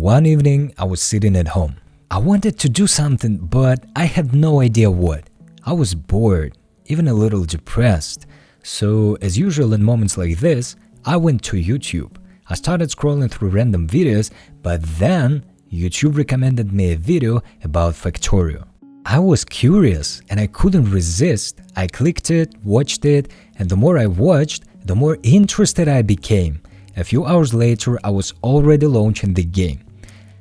One evening, I was sitting at home. I wanted to do something, but I had no idea what. I was bored, even a little depressed. So, as usual in moments like this, I went to YouTube. I started scrolling through random videos, but then YouTube recommended me a video about Factorio. I was curious and I couldn't resist. I clicked it, watched it, and the more I watched, the more interested I became. A few hours later, I was already launching the game.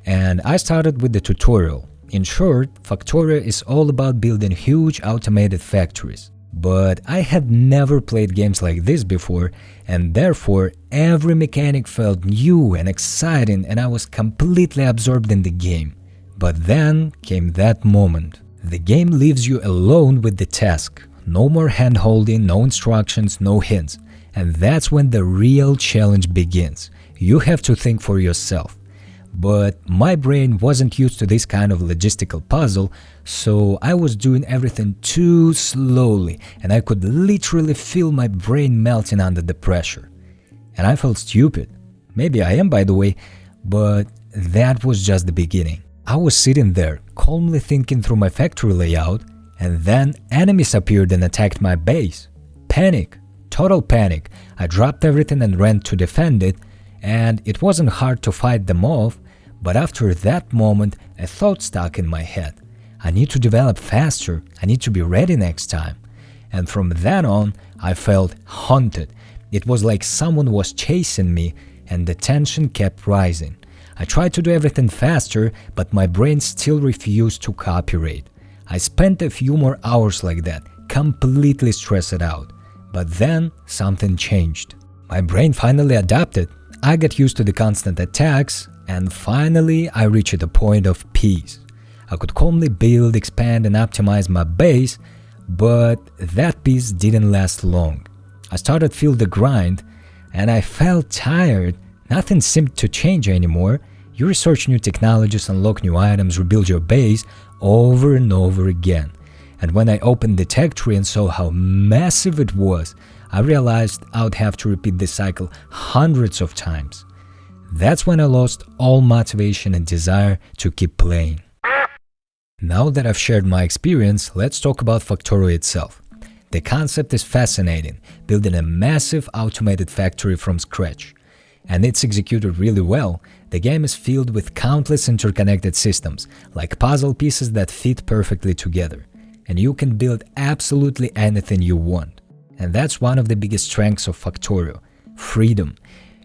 And I started with the tutorial. In short, Factorio is all about building huge automated factories. But I had never played games like this before, and therefore every mechanic felt new and exciting, and I was completely absorbed in the game. But then came that moment. The game leaves you alone with the task. No more hand-holding, no instructions, no hints. And that's when the real challenge begins. You have to think for yourself. But my brain wasn't used to this kind of logistical puzzle, so I was doing everything too slowly, and I could literally feel my brain melting under the pressure. And I felt stupid. Maybe I am, by the way, but that was just the beginning. I was sitting there, calmly thinking through my factory layout, and then enemies appeared and attacked my base. Panic. Total panic. I dropped everything and ran to defend it, and it wasn't hard to fight them off, but after that moment, a thought stuck in my head. I need to develop faster, I need to be ready next time. And from then on, I felt haunted. It was like someone was chasing me, and the tension kept rising. I tried to do everything faster, but my brain still refused to cooperate. I spent a few more hours like that, completely stressed out. But then something changed. My brain finally adapted. I got used to the constant attacks, and finally I reached a point of peace. I could calmly build, expand, and optimize my base, but that peace didn't last long. I started to feel the grind, and I felt tired. Nothing seemed to change anymore. You research new technologies, unlock new items, rebuild your base over and over again. And when I opened the tech tree and saw how massive it was, I realized I would have to repeat this cycle hundreds of times. That's when I lost all motivation and desire to keep playing. Now that I've shared my experience, let's talk about Factorio itself. The concept is fascinating, building a massive automated factory from scratch. And it's executed really well. The game is filled with countless interconnected systems, like puzzle pieces that fit perfectly together. And you can build absolutely anything you want. And that's one of the biggest strengths of Factorio: freedom.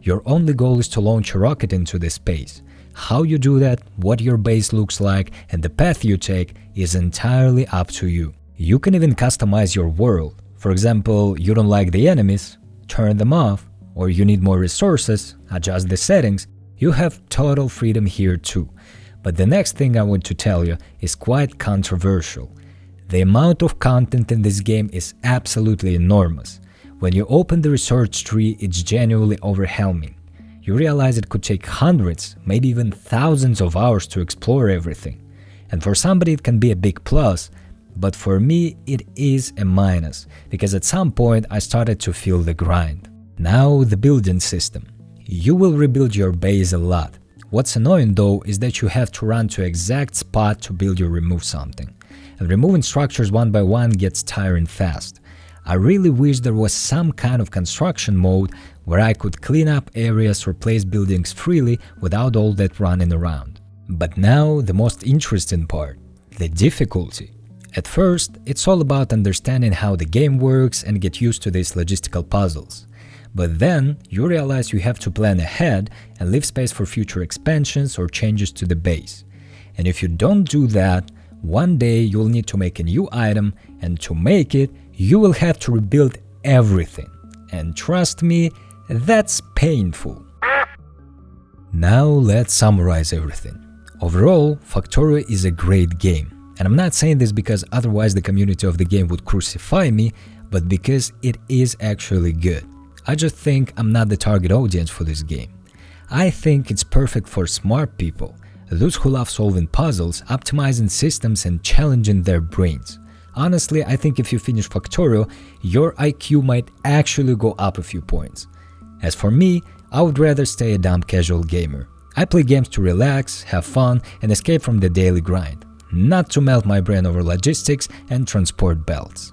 Your only goal is to launch a rocket into the space. How you do that, what your base looks like, and the path you take is entirely up to you. You can even customize your world. For example, you don't like the enemies, turn them off, or you need more resources, adjust the settings. You have total freedom here too. But the next thing I want to tell you is quite controversial. The amount of content in this game is absolutely enormous. When you open the research tree, it's genuinely overwhelming. You realize it could take hundreds, maybe even thousands of hours to explore everything. And for somebody it can be a big plus, but for me it is a minus, because at some point I started to feel the grind. Now the building system. You will rebuild your base a lot. What's annoying though is that you have to run to an exact spot to build or remove something. And removing structures one by one gets tiring fast. I really wish there was some kind of construction mode where I could clean up areas or place buildings freely without all that running around. But now the most interesting part, the difficulty. At first, it's all about understanding how the game works and get used to these logistical puzzles. But then you realize you have to plan ahead and leave space for future expansions or changes to the base. And if you don't do that, one day you'll need to make a new item, and to make it, you will have to rebuild everything. And trust me, that's painful. Now let's summarize everything. Overall, Factorio is a great game. And I'm not saying this because otherwise the community of the game would crucify me, but because it is actually good. I just think I'm not the target audience for this game. I think it's perfect for smart people, those who love solving puzzles, optimizing systems and challenging their brains. Honestly, I think if you finish Factorio, your IQ might actually go up a few points. As for me, I would rather stay a dumb casual gamer. I play games to relax, have fun, and escape from the daily grind, not to melt my brain over logistics and transport belts.